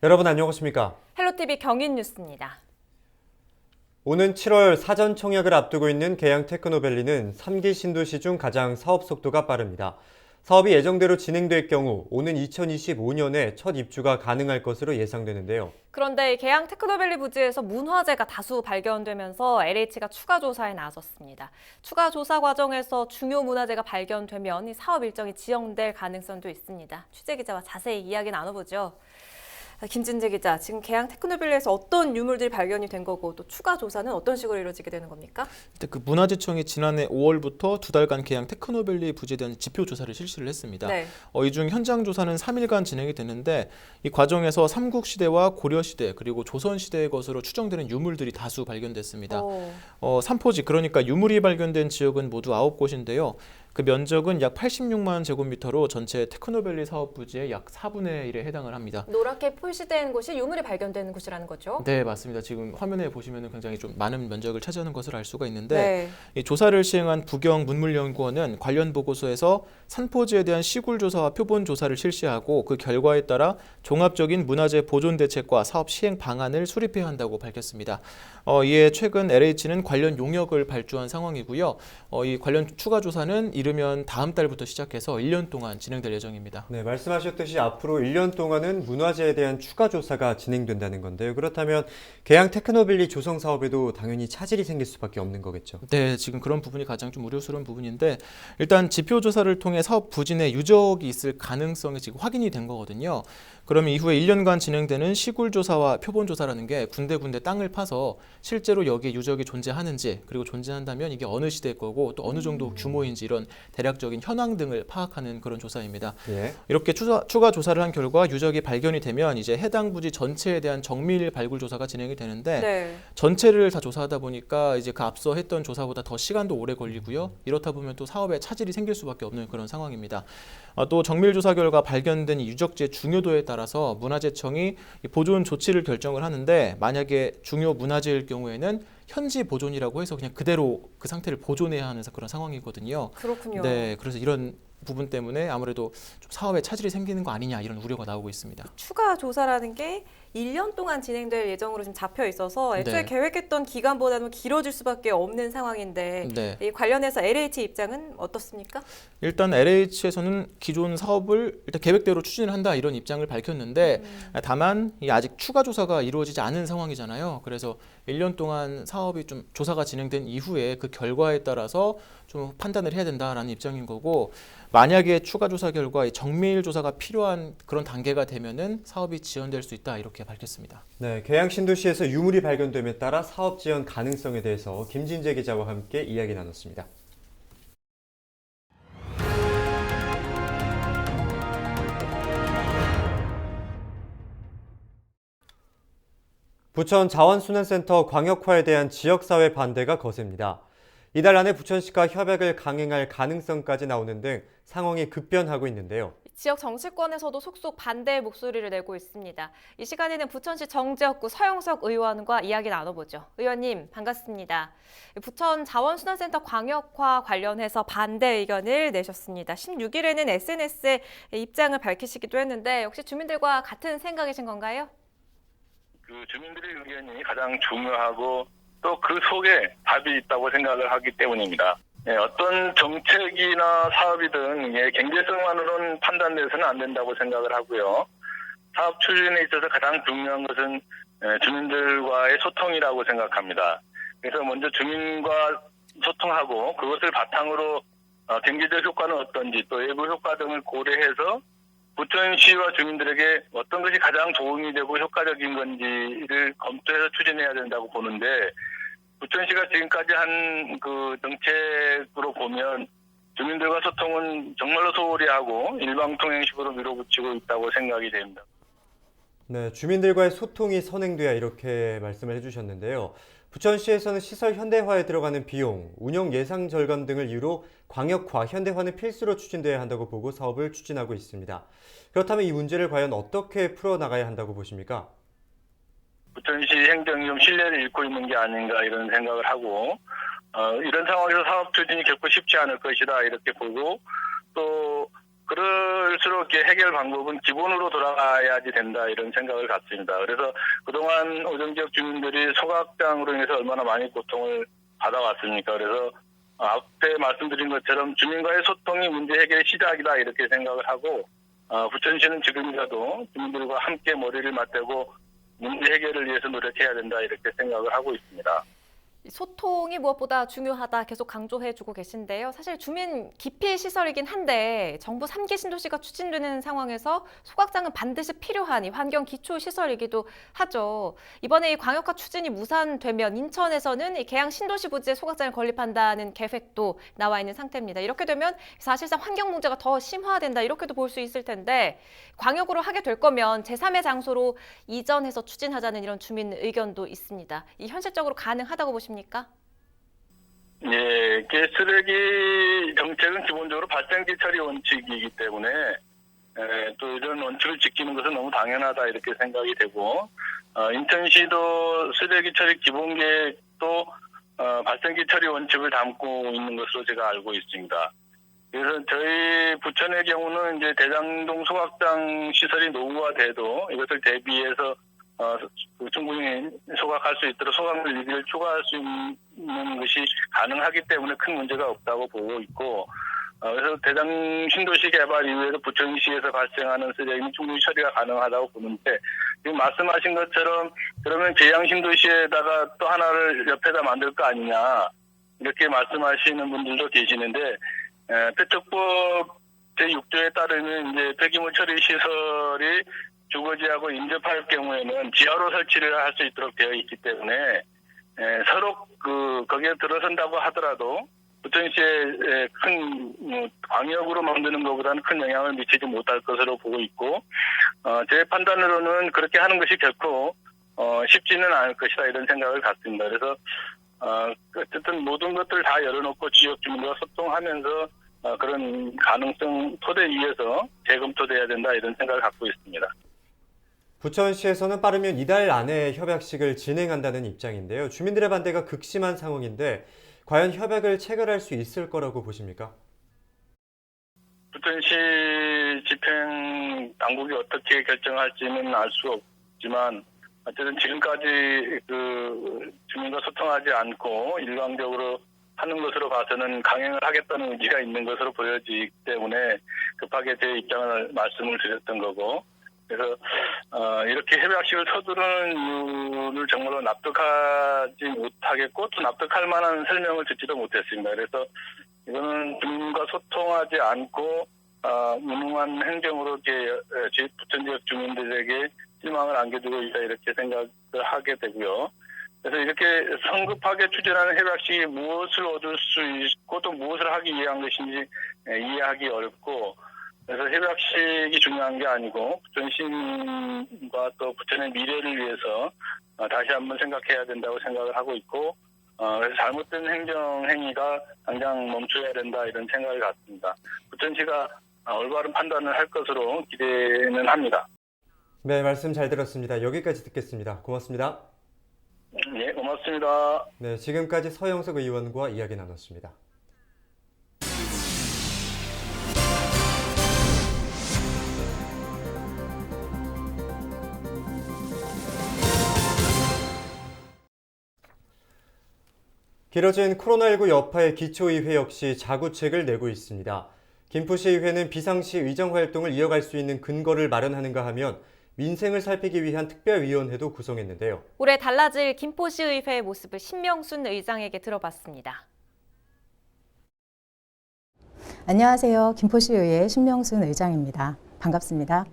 여러분 안녕하십니까? 헬로티비 경인뉴스입니다. 오는 7월 사전 총약을 앞두고 있는 계양 테크노밸리는 3기 신도시 중 가장 사업 속도가 빠릅니다. 사업이 예정대로 진행될 경우 오는 2025년에 첫 입주가 가능할 것으로 예상되는데요. 그런데 계양 테크노밸리 부지에서 문화재가 다수 발견되면서 LH가 추가 조사에 나섰습니다. 추가 조사 과정에서 중요 문화재가 발견되면 이 사업 일정이 지연될 가능성도 있습니다. 취재 기자와 자세히 이야기 나눠보죠. 김진재 기자, 지금 계양 테크노밸리에서 어떤 유물들이 발견이 된 거고 또 추가 조사는 어떤 식으로 이루어지게 되는 겁니까? 그 문화재청이 지난해 5월부터 2달간 계양 테크노밸리 부지에 대한 지표 조사를 실시를 했습니다. 네. 이 중 현장 조사는 3일간 진행이 됐는데 이 과정에서 삼국시대와 고려시대 그리고 조선시대의 것으로 추정되는 유물들이 다수 발견됐습니다. 삼포지 그러니까 유물이 발견된 지역은 모두 9곳인데요. 그 면적은 약 86만 제곱미터로 전체 테크노밸리 사업 부지의 약 4분의 1에 해당을 합니다. 노랗게 표시된 곳이 유물이 발견되는 곳이라는 거죠? 네, 맞습니다. 지금 화면에 보시면 굉장히 좀 많은 면적을 차지하는 것을 알 수가 있는데 네. 이 조사를 시행한 부경문물연구원은 관련 보고서에서 산포지에 대한 시굴 조사와 표본 조사를 실시하고 그 결과에 따라 종합적인 문화재 보존 대책과 사업 시행 방안을 수립해야 한다고 밝혔습니다. 이에 최근 LH는 관련 용역을 발주한 상황이고요. 이 관련 추가 조사는 이르면 다음 달부터 시작해서 1년 동안 진행될 예정입니다. 네, 말씀하셨듯이 앞으로 1년 동안은 문화재에 대한 추가 조사가 진행된다는 건데요. 그렇다면 계양 테크노밸리 조성 사업에도 당연히 차질이 생길 수밖에 없는 거겠죠. 네, 지금 그런 부분이 가장 좀 우려스러운 부분인데 일단 지표 조사를 통해 사업 부지 내 유적이 있을 가능성이 지금 확인이 된 거거든요. 그러면 이후에 1년간 진행되는 시굴 조사와 표본 조사라는 게 군데군데 땅을 파서 실제로 여기에 유적이 존재하는지 그리고 존재한다면 이게 어느 시대 거고 또 어느 정도 규모인지 이런 대략적인 현황 등을 파악하는 그런 조사입니다. 예. 이렇게 추가 조사를 한 결과 유적이 발견이 되면 이제 해당 부지 전체에 대한 정밀 발굴 조사가 진행이 되는데 네. 전체를 다 조사하다 보니까 이제 그 앞서 했던 조사보다 더 시간도 오래 걸리고요. 이렇다 보면 또 사업에 차질이 생길 수밖에 없는 그런 상황입니다. 또 정밀 조사 결과 발견된 이 유적지의 중요도에 따라서 문화재청이 보존 조치를 결정을 하는데 만약에 중요 문화재일 경우에는 현지 보존이라고 해서 그냥 그대로 그 상태를 보존해야 하는 그런 상황이거든요. 그렇군요. 네, 그래서 이런 부분 때문에 아무래도 좀 사업에 차질이 생기는 거 아니냐 이런 우려가 나오고 있습니다. 추가 조사라는 게 1년 동안 진행될 예정으로 지금 잡혀 있어서 애초에 네. 계획했던 기간보다는 길어질 수밖에 없는 상황인데 네. 이 관련해서 LH 입장은 어떻습니까? 일단 LH에서는 기존 사업을 일단 계획대로 추진을 한다 이런 입장을 밝혔는데 다만 이 아직 추가 조사가 이루어지지 않은 상황이잖아요. 그래서 1년 동안 사업이 좀 조사가 진행된 이후에 그 결과에 따라서 좀 판단을 해야 된다라는 입장인 거고 만약에 추가 조사 결과 정밀 조사가 필요한 그런 단계가 되면은 사업이 지연될 수 있다 이렇게 밝혔습니다. 네, 계양 신도시에서 유물이 발견됨에 따라 사업 지연 가능성에 대해서 김진재 기자와 함께 이야기 나눴습니다. 부천 자원순환센터 광역화에 대한 지역사회 반대가 거셉니다. 이달 안에 부천시가 협약을 강행할 가능성까지 나오는 등 상황이 급변하고 있는데요. 지역 정치권에서도 속속 반대의 목소리를 내고 있습니다. 이 시간에는 부천시 정지역구 서영석 의원과 이야기 나눠보죠. 의원님 반갑습니다. 부천 자원순환센터 광역화 관련해서 반대 의견을 내셨습니다. 16일에는 SNS에 입장을 밝히시기도 했는데 혹시 주민들과 같은 생각이신 건가요? 그 주민들의 의견이 가장 중요하고 또 그 속에 답이 있다고 생각을 하기 때문입니다. 어떤 정책이나 사업이든 경제성만으로는 판단돼서는 안 된다고 생각을 하고요. 사업 추진에 있어서 가장 중요한 것은 주민들과의 소통이라고 생각합니다. 그래서 먼저 주민과 소통하고 그것을 바탕으로 경제적 효과는 어떤지 또 외부 효과 등을 고려해서 부천시와 주민들에게 어떤 것이 가장 도움이 되고 효과적인 건지를 검토해서 추진해야 된다고 보는데 부천시가 지금까지 한 그 정책으로 보면 주민들과 소통은 정말로 소홀히 하고 일방통행식으로 밀어붙이고 있다고 생각이 됩니다. 네, 주민들과의 소통이 선행돼야 이렇게 말씀을 해주셨는데요. 부천시에서는 시설 현대화에 들어가는 비용, 운영 예상 절감 등을 이유로 광역화, 현대화는 필수로 추진돼야 한다고 보고 사업을 추진하고 있습니다. 그렇다면 이 문제를 과연 어떻게 풀어나가야 한다고 보십니까? 부천시 행정이 좀 신뢰를 잃고 있는 게 아닌가 이런 생각을 하고 이런 상황에서 사업 추진이 결코 쉽지 않을 것이다 이렇게 보고 또 그럴수록 이렇게 해결 방법은 기본으로 돌아가야지 된다 이런 생각을 갖습니다. 그래서 그동안 오정지역 주민들이 소각장으로 인해서 얼마나 많이 고통을 받아왔습니까? 그래서 앞에 말씀드린 것처럼 주민과의 소통이 문제 해결의 시작이다 이렇게 생각을 하고 부천시는 지금이라도 주민들과 함께 머리를 맞대고 문제 해결을 위해서 노력해야 된다 이렇게 생각을 하고 있습니다. 소통이 무엇보다 중요하다 계속 강조해주고 계신데요. 사실 주민 기피 시설이긴 한데 정부 3기 신도시가 추진되는 상황에서 소각장은 반드시 필요한 이 환경 기초 시설이기도 하죠. 이번에 이 광역화 추진이 무산되면 인천에서는 이 계양 신도시 부지에 소각장을 건립한다는 계획도 나와 있는 상태입니다. 이렇게 되면 사실상 환경 문제가 더 심화된다 이렇게도 볼 수 있을 텐데 광역으로 하게 될 거면 제3의 장소로 이전해서 추진하자는 이런 주민 의견도 있습니다. 이 현실적으로 가능하다고 보십니까? 예, 쓰레기 정책은 기본적으로 발생지 처리 원칙이기 때문에 또 이런 원칙을 지키는 것은 너무 당연하다 이렇게 생각이 되고 인천시도 쓰레기 처리 기본 계획도 발생지 처리 원칙을 담고 있는 것으로 제가 알고 있습니다. 그래서 저희 부천의 경우는 이제 대장동 소각장 시설이 노후화돼도 이것을 대비해서 충분히 소각할 수 있도록 소각물 유기를 추가할 수 있는 것이 가능하기 때문에 큰 문제가 없다고 보고 있고 그래서 대장 신도시 개발 이후에도 부천시에서 발생하는 쓰레기는 충분히 처리가 가능하다고 보는데 지금 말씀하신 것처럼 그러면 계양 신도시에다가 또 하나를 옆에다 만들 거 아니냐 이렇게 말씀하시는 분들도 계시는데 폐촉법 제6조에 따르면 이제 폐기물 처리 시설이 주거지하고 인접할 경우에는 지하로 설치를 할 수 있도록 되어 있기 때문에 서로 거기에 들어선다고 하더라도 부천시에 큰 광역으로 만드는 것보다는 큰 영향을 미치지 못할 것으로 보고 있고 제 판단으로는 그렇게 하는 것이 결코 쉽지는 않을 것이다 이런 생각을 갖습니다. 그래서 어쨌든 모든 것들 다 열어놓고 지역 주민과 소통하면서 그런 가능성 토대 위에서 재검토돼야 된다 이런 생각을 갖고 있습니다. 부천시에서는 빠르면 이달 안에 협약식을 진행한다는 입장인데요. 주민들의 반대가 극심한 상황인데 과연 협약을 체결할 수 있을 거라고 보십니까? 부천시 집행 당국이 어떻게 결정할지는 알 수 없지만 어쨌든 지금까지 주민과 소통하지 않고 일방적으로 하는 것으로 봐서는 강행을 하겠다는 의지가 있는 것으로 보여지기 때문에 급하게 제 입장을 말씀을 드렸던 거고 그래서 이렇게 협약식을 서두르는 이유를 정말로 납득하지 못하겠고 또 납득할 만한 설명을 듣지도 못했습니다. 그래서 이거는 주민과 소통하지 않고 무능한 행정으로 이렇게 부천 지역 주민들에게 실망을 안겨주고 있다 이렇게 생각을 하게 되고요. 그래서 이렇게 성급하게 추진하는 협약식이 무엇을 얻을 수 있고 또 무엇을 하기 위한 것인지 이해하기 어렵고 그래서 협약식이 중요한 게 아니고 부천 시민과 또 부천의 미래를 위해서 다시 한번 생각해야 된다고 생각을 하고 있고 그래서 잘못된 행정 행위가 당장 멈춰야 된다 이런 생각을 갖습니다. 부천시가 올바른 판단을 할 것으로 기대는 합니다. 네, 말씀 잘 들었습니다. 여기까지 듣겠습니다. 고맙습니다. 네, 고맙습니다. 네, 지금까지 서영석 의원과 이야기 나눴습니다. 길어진 코로나19 여파에 기초의회 역시 자구책을 내고 있습니다. 김포시의회는 비상시 의정활동을 이어갈 수 있는 근거를 마련하는가 하면 민생을 살피기 위한 특별위원회도 구성했는데요. 올해 달라질 김포시의회의 모습을 신명순 의장에게 들어봤습니다. 안녕하세요. 김포시의회 신명순 의장입니다. 반갑습니다.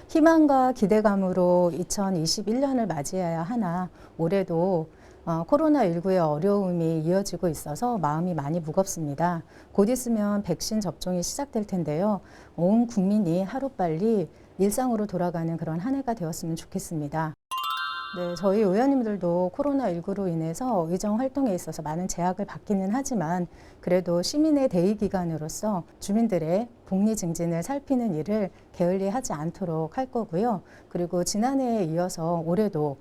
희망과 기대감으로 2021년을 맞이해야 하나 올해도 코로나19의 어려움이 이어지고 있어서 마음이 많이 무겁습니다. 곧 있으면 백신 접종이 시작될 텐데요. 온 국민이 하루빨리 일상으로 돌아가는 그런 한 해가 되었으면 좋겠습니다. 네, 저희 의원님들도 코로나19로 인해서 의정 활동에 있어서 많은 제약을 받기는 하지만 그래도 시민의 대의기관으로서 주민들의 복리 증진을 살피는 일을 게을리하지 않도록 할 거고요. 그리고 지난해에 이어서 올해도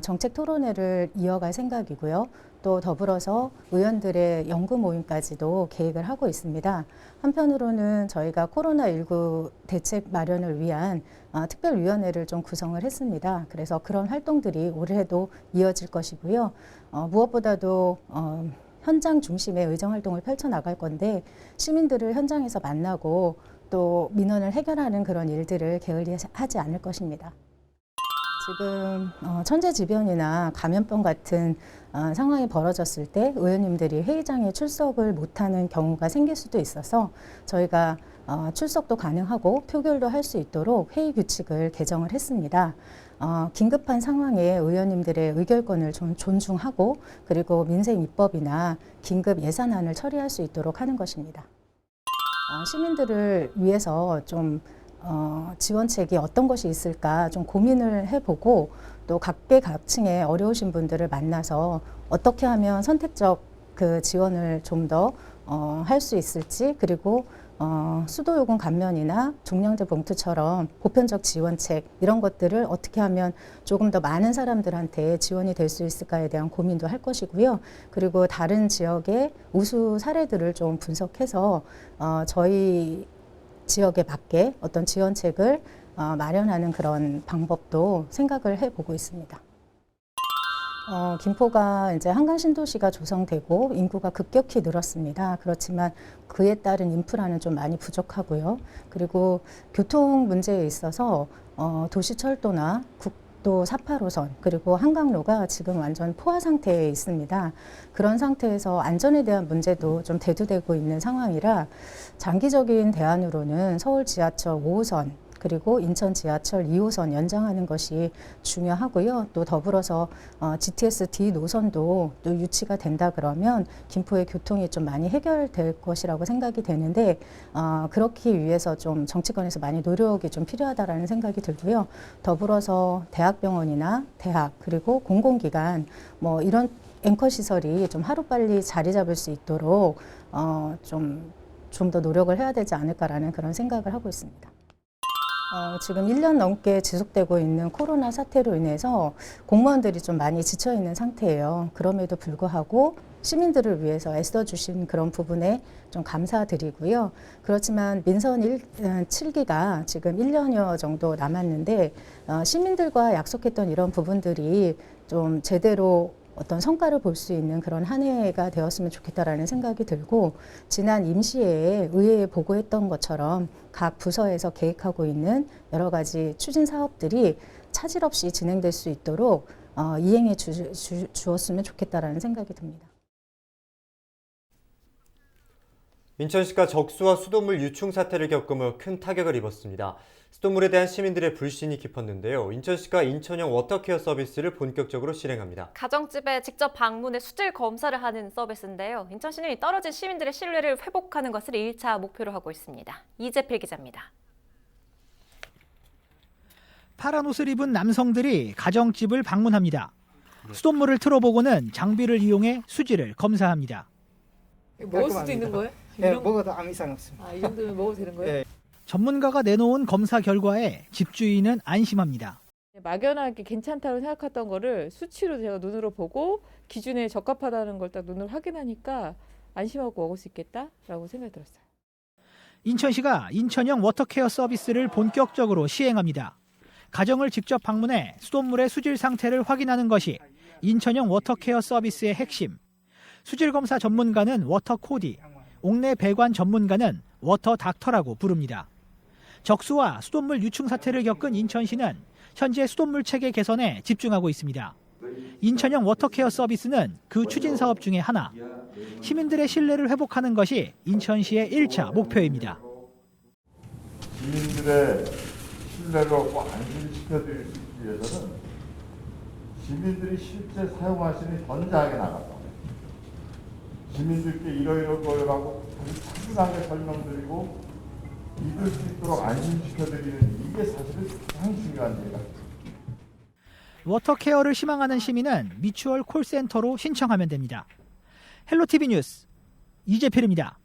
정책 토론회를 이어갈 생각이고요. 또 더불어서 의원들의 연구 모임까지도 계획을 하고 있습니다. 한편으로는 저희가 코로나19 대책 마련을 위한 특별위원회를 좀 구성을 했습니다. 그래서 그런 활동들이 올해도 이어질 것이고요. 무엇보다도 현장 중심의 의정활동을 펼쳐나갈 건데 시민들을 현장에서 만나고 또 민원을 해결하는 그런 일들을 게을리하지 않을 것입니다. 지금 천재지변이나 감염병 같은 상황이 벌어졌을 때 의원님들이 회의장에 출석을 못하는 경우가 생길 수도 있어서 저희가 출석도 가능하고 표결도 할 수 있도록 회의 규칙을 개정을 했습니다. 긴급한 상황에 의원님들의 의결권을 좀 존중하고 그리고 민생 입법이나 긴급 예산안을 처리할 수 있도록 하는 것입니다. 시민들을 위해서 좀 지원책이 어떤 것이 있을까 좀 고민을 해보고 또 각계각층의 어려우신 분들을 만나서 어떻게 하면 선택적 그 지원을 좀 더 할 수 있을지 그리고 수도요금 감면이나 종량제 봉투처럼 보편적 지원책 이런 것들을 어떻게 하면 조금 더 많은 사람들한테 지원이 될 수 있을까에 대한 고민도 할 것이고요. 그리고 다른 지역의 우수 사례들을 좀 분석해서 저희 지역에 맞게 어떤 지원책을 마련하는 그런 방법도 생각을 해보고 있습니다. 김포가 이제 한강 신도시가 조성되고 인구가 급격히 늘었습니다. 그렇지만 그에 따른 인프라는 좀 많이 부족하고요. 그리고 교통 문제에 있어서 도시철도나 국도 4~8호선 그리고 한강로가 지금 완전 포화 상태에 있습니다. 그런 상태에서 안전에 대한 문제도 좀 대두되고 있는 상황이라 장기적인 대안으로는 서울 지하철 5호선 그리고 인천 지하철 2호선 연장하는 것이 중요하고요. 또 더불어서 GTS D 노선도 또 유치가 된다 그러면 김포의 교통이 좀 많이 해결될 것이라고 생각이 되는데 그렇기 위해서 좀 정치권에서 많이 노력이 좀 필요하다라는 생각이 들고요. 더불어서 대학병원이나 대학 그리고 공공기관 뭐 이런 앵커 시설이 좀 하루빨리 자리 잡을 수 있도록 좀 더 노력을 해야 되지 않을까라는 그런 생각을 하고 있습니다. 지금 1년 넘게 지속되고 있는 코로나 사태로 인해서 공무원들이 좀 많이 지쳐 있는 상태예요. 그럼에도 불구하고 시민들을 위해서 애써주신 그런 부분에 좀 감사드리고요. 그렇지만 민선 7기가 지금 1년여 정도 남았는데 시민들과 약속했던 이런 부분들이 좀 제대로 어떤 성과를 볼 수 있는 그런 한 해가 되었으면 좋겠다라는 생각이 들고 지난 임시회에 의회에 보고했던 것처럼 각 부서에서 계획하고 있는 여러 가지 추진 사업들이 차질 없이 진행될 수 있도록 이행해 주었으면 좋겠다라는 생각이 듭니다. 인천시가 적수와 수돗물 유충 사태를 겪으며 큰 타격을 입었습니다. 수돗물에 대한 시민들의 불신이 깊었는데요. 인천시가 인천형 워터케어 서비스를 본격적으로 실행합니다. 가정집에 직접 방문해 수질 검사를 하는 서비스인데요. 인천시는 떨어진 시민들의 신뢰를 회복하는 것을 1차 목표로 하고 있습니다. 이재필 기자입니다. 파란 옷을 입은 남성들이 가정집을 방문합니다. 수돗물을 틀어보고는 장비를 이용해 수질을 검사합니다. 먹을 수도 있는 거예요? 네, 먹어도 아무 이상 없습니다. 이 정도면 먹어도 되는 거예요? 네. 전문가가 내놓은 검사 결과에 집주인은 안심합니다. 막연하게 괜찮다고 생각했던 거를 수치로 제가 눈으로 보고 기준에 적합하다는 걸 딱 눈으로 확인하니까 안심하고 먹을 수 있겠다라고 생각이 들었어요. 인천시가 인천형 워터케어 서비스를 본격적으로 시행합니다. 가정을 직접 방문해 수돗물의 수질 상태를 확인하는 것이 인천형 워터케어 서비스의 핵심. 수질 검사 전문가는 워터코디, 옥내 배관 전문가는 워터닥터라고 부릅니다. 적수와 수돗물 유충 사태를 겪은 인천시는 현재 수돗물 체계 개선에 집중하고 있습니다. 인천형 워터케어 서비스는 그 추진 사업 중에 하나. 시민들의 신뢰를 회복하는 것이 인천시의 1차 목표입니다. 시민들의 신뢰를 얻고 안심시켜드리기 위해서는 시민들이 실제 사용하시는 현장에 나가서 시민들께 이러이러하고 아주 차분하게 설명드리고 믿을 수 있도록 안심시켜드리는 이게 사실은 가장 중요한 일이다. 워터케어를 희망하는 시민은 미추홀 콜센터로 신청하면 됩니다. 헬로티비 뉴스 이재필입니다.